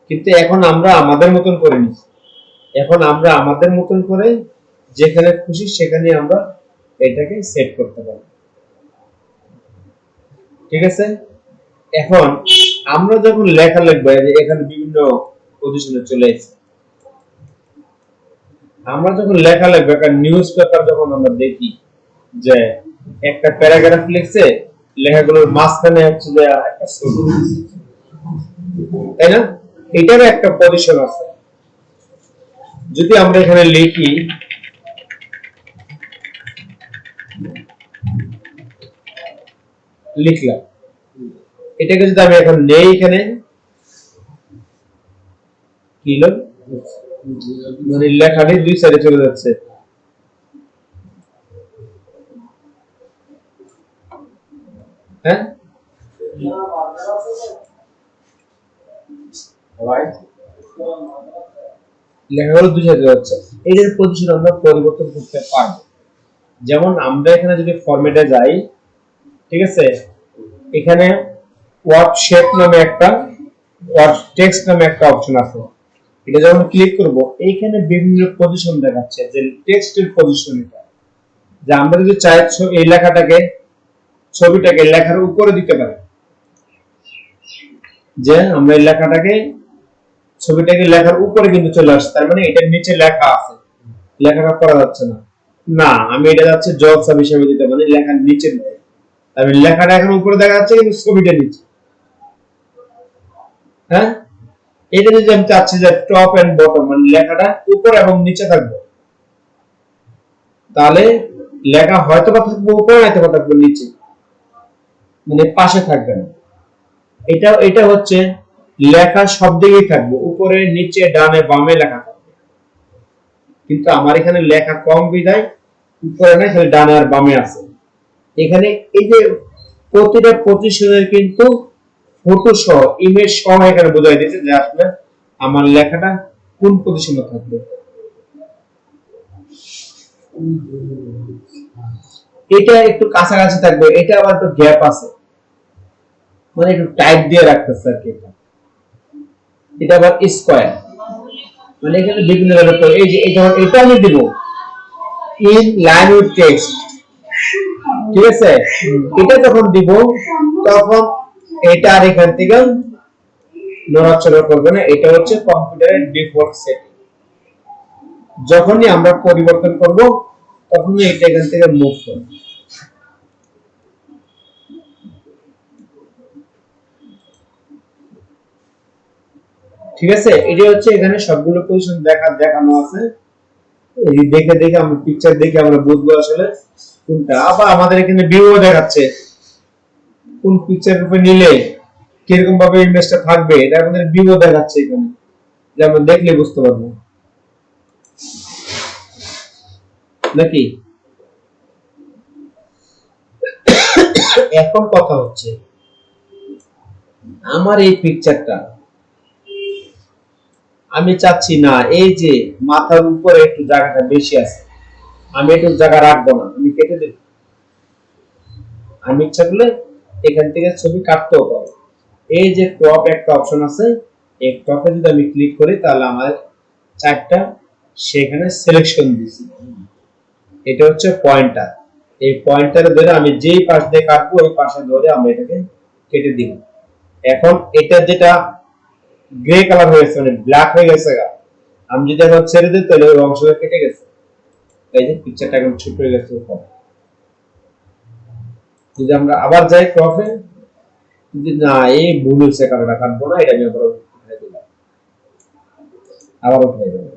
কিন্তু এখন আমরা আমাদের মতন করে নিচ্ছি। এখন আমরা আমাদের মতন করে যেখানে খুশি সেখানে আমরা এটাকে সেট করতে পারবো। ঠিক আছে? এখন আমরা যখন লেখা লিখবো, এখানে বিভিন্ন পজিশনে চলে এসেছে। আমরা যখন লেখা লিখবো, একটা নিউজ পেপার যখন আমরা দেখি যে একটা প্যারাগ্রাফ লিখছে, লেখাগুলোর মাঝখানে হচ্ছে যে একটা ছবি, তাই না? এটারও একটা পজিশন আছে। যদি আমরা এখানে লিখি লিখলাম, এটাকে যদি আমি এখন নেই, এখানে কি হলো? মানে লেখাটি দুই সাইডে চলে যাচ্ছে। হ্যাঁ, লেখাগুলো দুই সাইডে যাচ্ছে। এটার পজিশন আমরা পরিবর্তন করতে পারবো। যেমন আমরা এখানে যদি ফরম্যাটে যাই, ঠিক আছে, এখানে ওয়ার্ড শেপ নামে একটা, ওয়ার্ড টেক্সট নামে একটা অপশন আছে। এটা যখন ক্লিক করব, এইখানে বিভিন্ন পজিশন দেখাচ্ছে, যে টেক্সটের পজিশন এটা। যে আমরা যদি চাই এই লেখাটাকে, ছবিটাকে লেখার উপরে দিতে পারি, যে আমরা এই লেখাটাকে, ছবিটাকে লেখার উপরে কিন্তু চলে আসছে, তার মানে এটার নিচে লেখা আছে, লেখাটা করা যাচ্ছে না। না, আমি এটা যাচ্ছে জব সাব হিসেবে দিতে, মানে লেখার নিচে নয়। আমি লেখাটা এখন উপরে দেখা যাচ্ছে, কিন্তু ছবিটা নিচে। হ্যাঁ, এটা যদি আমি চাচ্ছি যে টপ এন্ড বটম, মানে লেখাটা উপরে এবং নিচে থাকবে, তাহলে লেখা হয়তো বা থাকবে উপরে, হয়তো বা থাকবে নিচে, মানে পাশে থাকবে না। এটা হচ্ছে লেখা সব দিকেই থাকবে, উপরে, নিচে, ডানে, বামে লেখা থাকবে। কিন্তু আমার এখানে লেখা কম বিধায় উপরে না, খালি ডানে আর বামে আছে। এখানে এই যে প্রতিটা পজিশনের কিন্তু ফটো সহ, ইমেজ সহ এখানে বোঝাই দিয়েছে যে আসলে আমার লেখাটা কোন পজিশনে থাকবে। এটা একটু কাছাকাছি থাকবে, এটা আবার একটু গ্যাপ আছে, মানে একটু টাইট দিয়ে রাখতেছে আর কি। এটা আবার স্কয়ার, মানে এখানে বিভিন্ন ধরনের, এই যে এটা আমি দিব ইন লাইন উইথ টেক্সট, ঠিক আছে? এটা যখন দিব, তখন এটা আর এখান থেকে নড়াচড়া করবে না। এটা হচ্ছে কম্পিউটারের ডিফল্ট সেটিং। যখনই আমরা পরিবর্তন করব, তখনই এটা এখান থেকে মুভ করবে। ঠিক আছে? এটা হচ্ছে এখানে সবগুলো পজিশন দেখানো আছে। এই দেখে দেখে আমরা পিকচার দেখে আমরা বুঝবো আসলে কোনটা। আবার আমাদের এখানে ভিউ দেখাচ্ছে, কোন পিকচারের উপর নিলে কিরকম ভাবে ইমেজটা থাকবে, এটা আমাদের ভিউ দেখাচ্ছে এখানে, যে আমরা দেখলে বুঝতে পারবো, নাকি? তো এখন কথা হচ্ছে আমার এই পিকচারটা আমি চাচ্ছি না এই যে মাথার উপরে একটু জায়গাটা বেশি আছে, আমি একটু জায়গা রাখবো না, আমি কেটে দেব। আমি ইচ্ছা করলে এখান থেকে ছবি কাটতেও পারবো। এই যে ক্রপ একটা অপশন আছে, এই ক্রপে যদি আমি ক্লিক করি তাহলে আমার চারটা সেখানে সিলেকশন দিছি। এটা হচ্ছে পয়েন্টার। এই পয়েন্টারে ধরে আমি যেই পাশ দিয়ে কাটবো ওই পাশে ধরে আমরা এটাকে কেটে দিব। এখন এটা যেটা গ্রে কালার হয়েছে মানে ব্ল্যাক হয়ে গেছে, আমি যদি এখন ছেড়ে দিই তাহলে ওই অংশটা কেটে গেছে। এই যে পিকচারটা এখন ছোট হয়ে গেছে। যদি আমরা আবার যাই ক্রপে, যদি না এই ভুল হয়েছে কারণটা কাটবো না, এটা আমি আবার উঠাই দিলাম, আবার উঠাই দিলাম।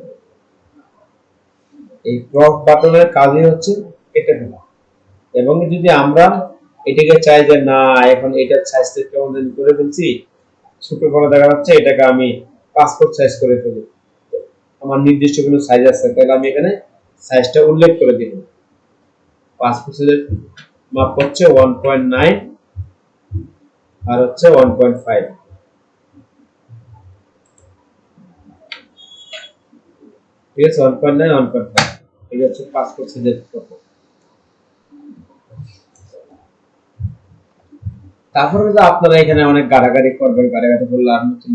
এই ক্রপ বাটনের কাজই হচ্ছে কেটে ফেলা। এবং যদি আমরা এটাকে চাই যে না এখন এটার সাইজটা কেমন করে ফেলছি, ছোট বড় দেখা যাচ্ছে, এটাকে আমি পাসপোর্ট সাইজ করে ফেলি, আমার নির্দিষ্ট কোনো সাইজ আছে, তাহলে আমি এখানে সাইজটা উল্লেখ করে দিব। পাসপোর্ট সাইজের মাপ হচ্ছে 1.9 আর হচ্ছে 1.5। ঠিক আছে, 1.9 1.5 এটা হচ্ছে পাসপোর্ট সাইজের ফটো। তারপরে যে আপনারা এখানে অনেক গাড়াগাড়ি করবেন, গাড়াগাড়ি করলে আর নতুন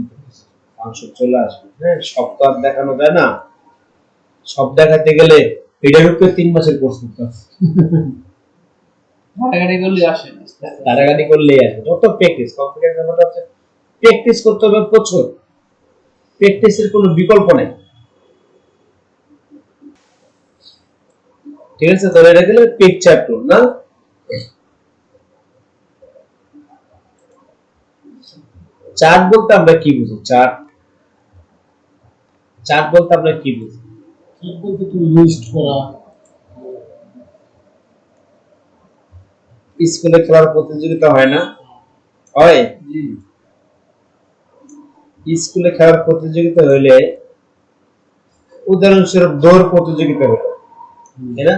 অংশ চলে আসবে। হ্যাঁ, সব তো আর দেখানো যায় না, সব দেখাতে গেলে এটার উপরে 3 মাসের কোর্স করতে হবে। ঘাটাঘাটি করলে আসে না। গাড়াগাড়ি করলেই আসবে, যত প্র্যাকটিস। কম্পিউটার ব্যাপারটা হচ্ছে প্র্যাকটিস করতে হবে প্রচুর, প্র্যাকটিসের কোনো বিকল্প নেই। ঠিক আছে, ধরে রাখলে পিকচার টুল না। চার্ট বলতে আমরা কি বুঝি? চার্ট চার্ট বলতে আমরা কি বুঝি? কি বলতে তুমি লিস্ট করা। স্কুলে খেলার প্রতিযোগিতা হয় না? হয়। জি। স্কুলে খেলার প্রতিযোগিতা হইলে উদাহরণস্বরূপ দৌড় প্রতিযোগিতা হলো, তাই না?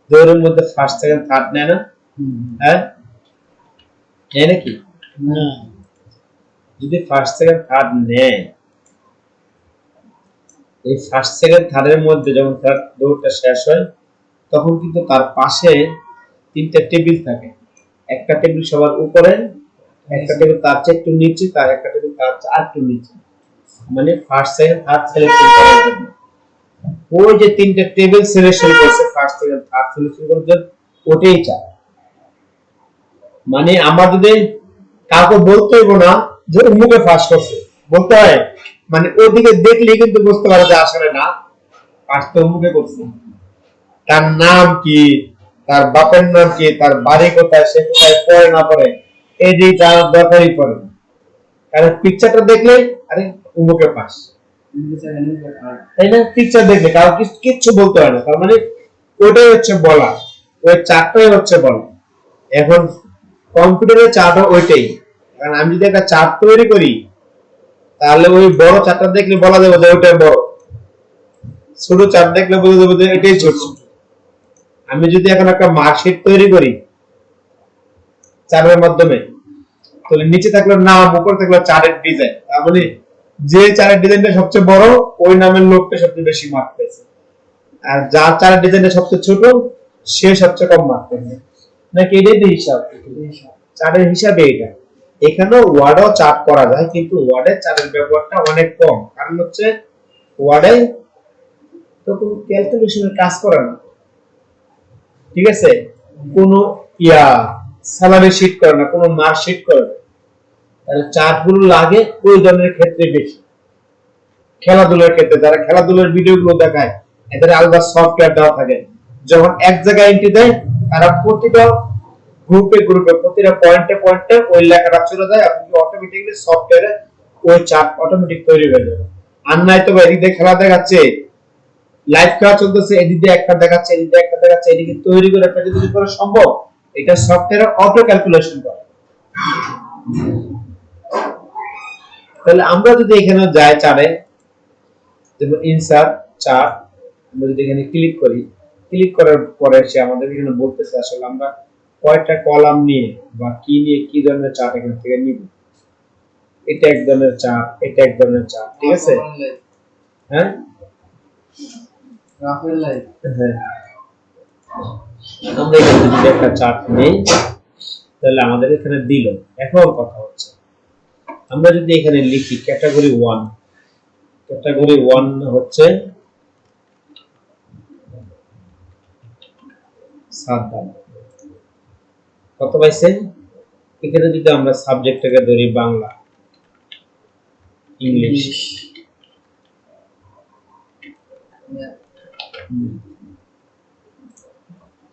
দৌড়ের মধ্যে ফার্স্ট সেকেন্ড থার্ড নেয় না? হ্যাঁ, নেয় নাকি? না। যদি ফার্স্ট সেকেন্ড থার্ড নেয়, এই ফার্স্ট সেকেন্ড থার্ডের মধ্যে যখন তার দৌড়টা শেষ হয় তখন কিন্তু তার পাশে 3টা টেবিল থাকে। একটা টেবিল সবার উপরে, একটা টেবিল তার চেয়ে একটু নিচে, তার একটা টেবিল তার চেয়ে আরেকটু নিচে, মানে ফার্স্ট সেকেন্ড থার্ড সিলেকশন করার জন্য। ওই যে 3টা টেবিল সিলেকশন করছে ফার্স্ট সেকেন্ড থার্ড সিলেকশন করার জন্য, ওটাই চাই। মানে আমরা যদি কাউকে বলতে হইব না যে অমুকে ফার্স্ট করছে, বলতে হয় মানে ওদিকে দেখলে কিন্তু বুঝতে পারে যে আসলে না, ফার্স্ট তো অমুকে করছে। তার নাম কি, তার বাপের নাম কি, তার বাড়ি কোথায়, সে কোথায় পড়ে না পড়ে, এই যে জানার দরকারই পড়ে না। কারণ পিকচারটা দেখলে আরে অমুকে পাস, তাই না? পিকচার দেখলে কারো কিচ্ছু বলতে হয় না, তার মানে ওটাই হচ্ছে বলা, ওই চারটাই হচ্ছে বলা। এখন কম্পিউটারের চার্টও ওইটাই। কারণ আমি যদি একটা চার্ট তৈরি করি তাহলে ওই বড় চার্টটা দেখলে বলা যাবে যে ওইটাই বড়, ছোট চার্ট দেখলে বোঝা যাবে যে এটাই ছোট। আমি যদি এখন একটা মার্কশিট তৈরি করি চার্টের মাধ্যমে, তাহলে নিচে থাকলো নাম, উপরে থাকলো চার্টের ডিজাইন, তার মানে যে চার্টের ডিজাইনটা সবচেয়ে বড় ওই নামের লোকটা সবচেয়ে বেশি মার্ক পেয়েছে, আর যার চার্টের ডিজাইনটা সবচেয়ে ছোট সে সবচেয়ে কম মার্ক পেয়েছে। নাকি এটাই তো হিসাব? চার্টের হিসাবে এটা। এখানেও ওয়ার্ডও চার্ট করা যায়, কিন্তু ওয়ার্ডে চার্টের ব্যবহারটা অনেক কম, কারণ হচ্ছে ওয়ার্ডে তো কোনো ক্যালকুলেশনের কাজ করে না। ঠিক আছে, কোনো স্যালারি শিট করে না, কোনো মার্ক শিট করে না। তাহলে চার্ট গুলো লাগে ওই ধরনের ক্ষেত্রে বেশি। খেলাধুলার ক্ষেত্রে যারা খেলাধুলার ভিডিও গুলো দেখায় এদের আলাদা সফটওয়্যার দেওয়া থাকে, যখন এক জায়গায় এন্ট্রি দেয় তারা প্রতিটা গ্রুপে গ্রুপে প্রতিটা পয়েন্টে পয়েন্টে ওই লেখাটা চলে যায়, আপনি অটোমেটিক্যালি সফটওয়্যারে ওই চার্ট অটোমেটিক তৈরি হয়ে যাবে। আর নাই তো এদিক দিয়ে খেলা দেখাচ্ছে, লাইভ খেলা চলতেছে, এদিক দিয়ে একটা দেখাচ্ছে, এদিক দিয়ে একটা দেখাচ্ছে, এদিকে তৈরি করে একটা যদি করা সম্ভব, এটা সফটওয়্যারে অটো ক্যালকুলেশন করে। তাহলে আমরা যদি এখানে যাই চার্টে, যেমন ইনসার্ট চার্ট, আমরা যদি এখানে ক্লিক করি, ক্লিক করার পরে সে আমাদের এখানে বলতেছে আসলে আমরা কয়টা কলাম নিয়ে বা কি নিয়ে কি ধরনের চার্ট এখান থেকে নিব। এটা এক ধরনের চার্ট, এটা এক ধরনের চার্ট, ঠিক আছে? হ্যাঁ রাফেল লাইট হ্যাঁ, আমরা এখান থেকে যদি একটা চার্ট নেই তাহলে আমাদের এখানে দিল। এখন কথা হচ্ছে আমরা যদি এখানে লিখি ক্যাটাগরি 1, ক্যাটাগরি 1 হচ্ছে সাদ্দাম, কত পাইছে? এখানে যদি আমরা সাবজেক্টটাকে ধরি বাংলা, ইংলিশ,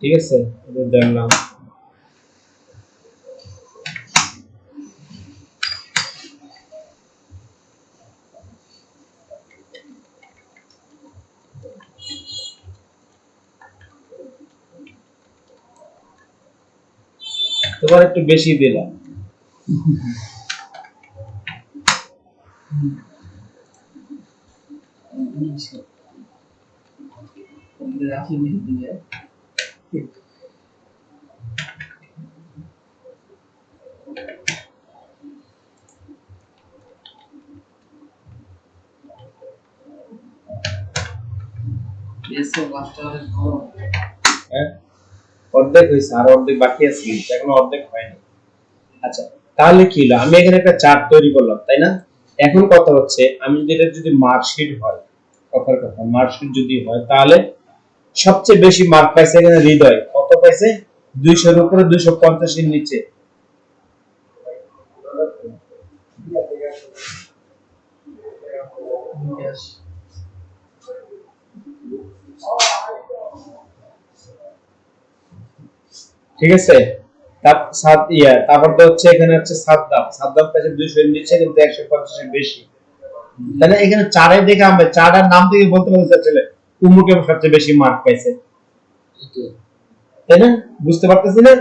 ঠিক আছে, এটা জানলাম। তোমার একটু বেশি দিলাম। রাখি দিয়ে এসে লাস্ট অনেক বড় হ্যাঁ, অর্ধেক হয়েছে, আর অর্ধেক বাকি আছে, এখনো অর্ধেক হয়নি। আচ্ছা, তাহলে কি হলো, আমি এখানে একটা চার্ট তৈরি করলাম, তাই না? এখন কথা হচ্ছে আমি যদি এটা যদি মার্কশিট হয়, কথার কথা মার্কশিট যদি হয়, তাহলে সবচেয়ে বেশি মার্ক পাইছে এখানে হৃদয়। কত পাইছে? 200 এর উপরে, 250 এর নিচে। গ্যাস ঠিক আছে, তারপর তো হচ্ছে এখানে হচ্ছে সাদ্দাম পাইছে 200 এর নিচে, কিন্তু 150 এর বেশি। তাহলে এখানে চারে দেখে আমরা চারটার নাম থেকে বলতে পারি আসলে কুমুকে সবচেয়ে বেশি মার্ক পাইছে, তাই না? বুঝতে পারতেছি না?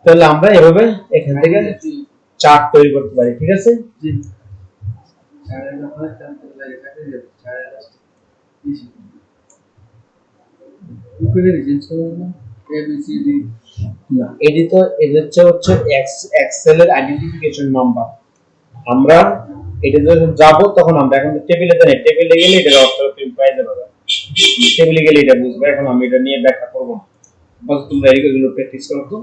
তাহলে আমরা এভাবে এখান থেকে চার্ট তৈরি করতে পারি, ঠিক আছে? জি চারের ব্যাপারে জানতে লাগে কাটে যাবে চারের লাস্ট বেশি উপরে রিজেন্স করব না এ বি সি ডি না, এটা হচ্ছে এক্সেল এর আইডেন্টিফিকেশন নাম্বার। আমরা এটা যখন যাব তখন আমরা এখন টেবিলে দেন, টেবিলে গেলে এটা অর্থ তুমি পাই যাবে, টেবিলে গেলে এটা বুঝবে। এখন আমি এটা নিয়ে ব্যাখ্যা করব না, বস তোমরা এগুলো প্র্যাকটিস করো তো।